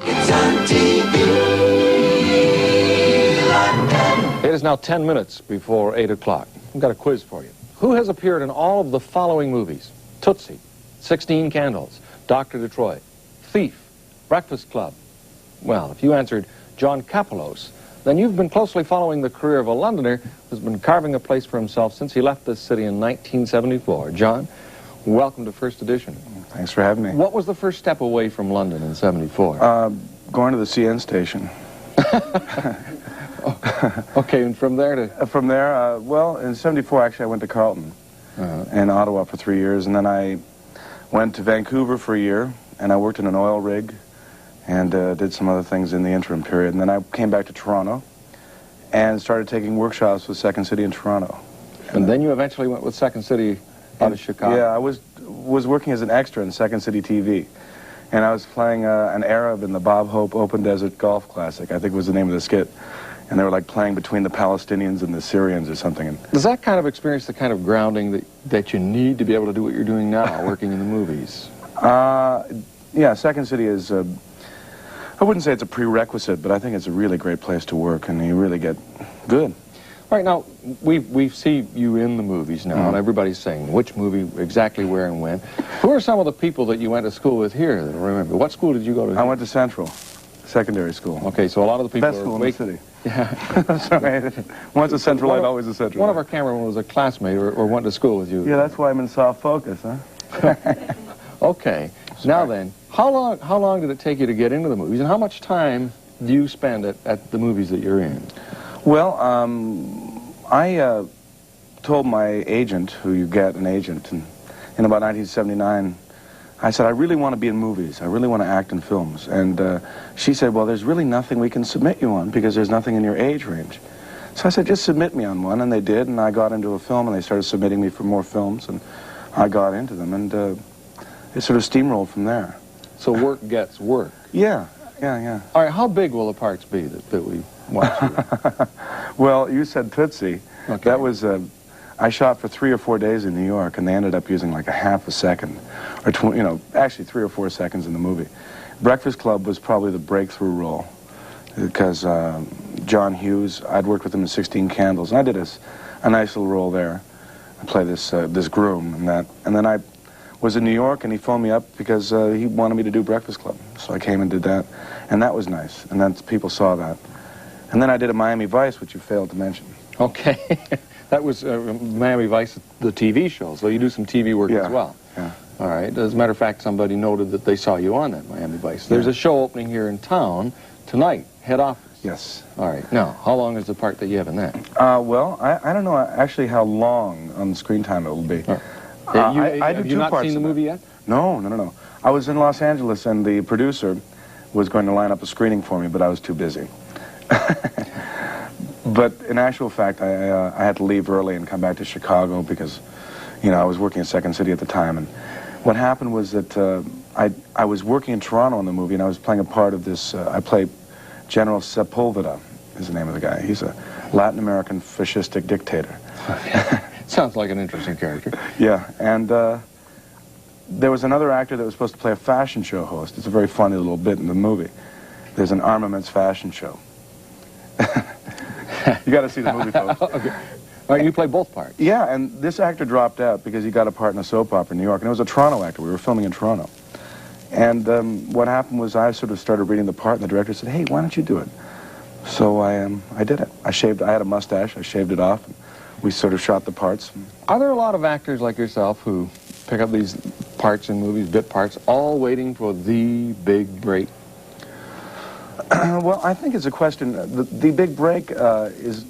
It's on TV, London. It is now 10 minutes before 8 o'clock. We've got a quiz for you. Who has appeared in all of the following movies? Tootsie, 16 Candles, Dr. Detroit, Thief, Breakfast Club. Well, if you answered John Kapelos, then you've been closely following the career of a Londoner who's been carving a place for himself since he left this city in 1974. John, welcome to First Edition. Thanks for having me. What was the first step away from London in 74? Going to the CN station. Okay, and from there to... From there, well, in 74, actually, I went to Carlton in Ottawa for 3 years, and then I went to Vancouver for a year, and I worked in an oil rig and did some other things in the interim period. And then I came back to Toronto and started taking workshops with Second City in Toronto. And then you eventually went with Second City out of Chicago? Yeah, I was working as an extra in Second City TV. And I was playing an Arab in the Bob Hope Open Desert Golf Classic, I think was the name of the skit. And they were like playing between the Palestinians and the Syrians or something. And does that kind of experience the kind of grounding that you need to be able to do what you're doing now, working in the movies? Yeah, Second City is, I wouldn't say it's a prerequisite, but I think it's a really great place to work, and you really get good. Right, now, we see you in the movies now, and everybody's saying which movie, exactly where and when. Who are some of the people that you went to school with here that remember? What school did you go to here? I went to Central Secondary School. Okay, so a lot of the people Best school in the city. Yeah. Sorry, once a Central light, always a Central. One of our cameramen was a classmate or went to school with you. Yeah, that's why I'm in soft focus, huh? Okay, now then, how long did it take you to get into the movies, and how much time do you spend at the movies that you're in? Well, I told my agent, who you get an agent, and in about 1979, I said, I really want to be in movies. I really want to act in films. And she said, well, there's really nothing we can submit you on because there's nothing in your age range. So I said, just submit me on one, and they did, and I got into a film, and they started submitting me for more films, and I got into them, and it sort of steamrolled from there. So work gets work. Yeah, yeah. All right, how big will the parts be that we watch you? Well, you said Tootsie. Okay. That was, I shot for 3 or 4 days in New York, and they ended up using like a half a second, or actually 3 or 4 seconds in the movie. Breakfast Club was probably the breakthrough role, because John Hughes, I'd worked with him in 16 Candles, and I did a nice little role there. I play this groom and that, and then I was in New York, and he phoned me up because he wanted me to do Breakfast Club. So I came and did that, and that was nice, and then people saw that. And then I did a Miami Vice, which you failed to mention. Okay. That was Miami Vice, the TV show, so you do some TV work as well. Yeah. All right. As a matter of fact, somebody noted that they saw you on that Miami Vice. There's a show opening here in town tonight, head office. Yes. All right. Now, how long is the part that you have in that? Well, I don't know actually how long on screen time it will be. Have you not seen the movie yet? No. I was in Los Angeles, and the producer was going to line up a screening for me, but I was too busy. But in actual fact, I had to leave early and come back to Chicago because, I was working at Second City at the time. And what happened was that I was working in Toronto in the movie, and I was playing a part of this. I played General Sepulveda, is the name of the guy. He's a Latin American fascistic dictator. Sounds like an interesting character. Yeah, and there was another actor that was supposed to play a fashion show host. It's a very funny little bit in the movie. There's an armaments fashion show. You got to see the movie, folks. Okay. All right, you play both parts. Yeah, and this actor dropped out because he got a part in a soap opera in New York, and it was a Toronto actor. We were filming in Toronto. And what happened was I sort of started reading the part, and the director said, hey, why don't you do it? So I did it. I had a mustache, I shaved it off, and we sort of shot the parts. Are there a lot of actors like yourself who pick up these parts in movies, bit parts, all waiting for the big break? Well, I think it's a question. The big break is...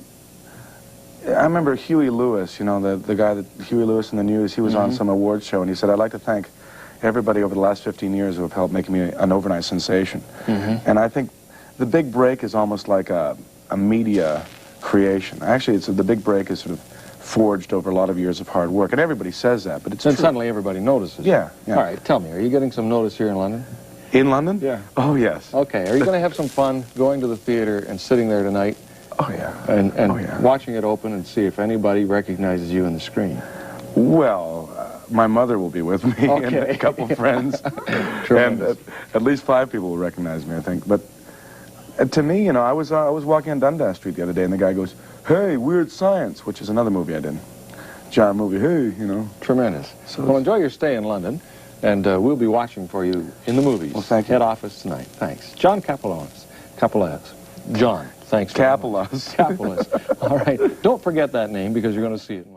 I remember Huey Lewis, the guy that Huey Lewis in the News, he was on some awards show, and he said, I'd like to thank everybody over the last 15 years who have helped make me an overnight sensation. And I think the big break is almost like a media creation. Actually, the big break is sort of forged over a lot of years of hard work, and everybody says that, but it's Then true. Suddenly everybody notices. Yeah. All right, tell me, are you getting some notice here in London? In London? Yeah. Oh, yes. Okay, are you going to have some fun going to the theater and sitting there tonight? Oh, yeah. And watching it open and see if anybody recognizes you on the screen? Well, my mother will be with me and a couple friends. And at least 5 people will recognize me, I think. But to me, you know, I was walking on Dundas Street the other day, and the guy goes, "Hey, Weird Science," which is another movie I did. John movie, hey, you know. Tremendous. So, well, enjoy your stay in London, and we'll be watching for you in the movies. Well, thank you. Head office tonight. Thanks. John Kapelos. John, thanks. Kapelos. Kapelos. All right. Don't forget that name because you're going to see it.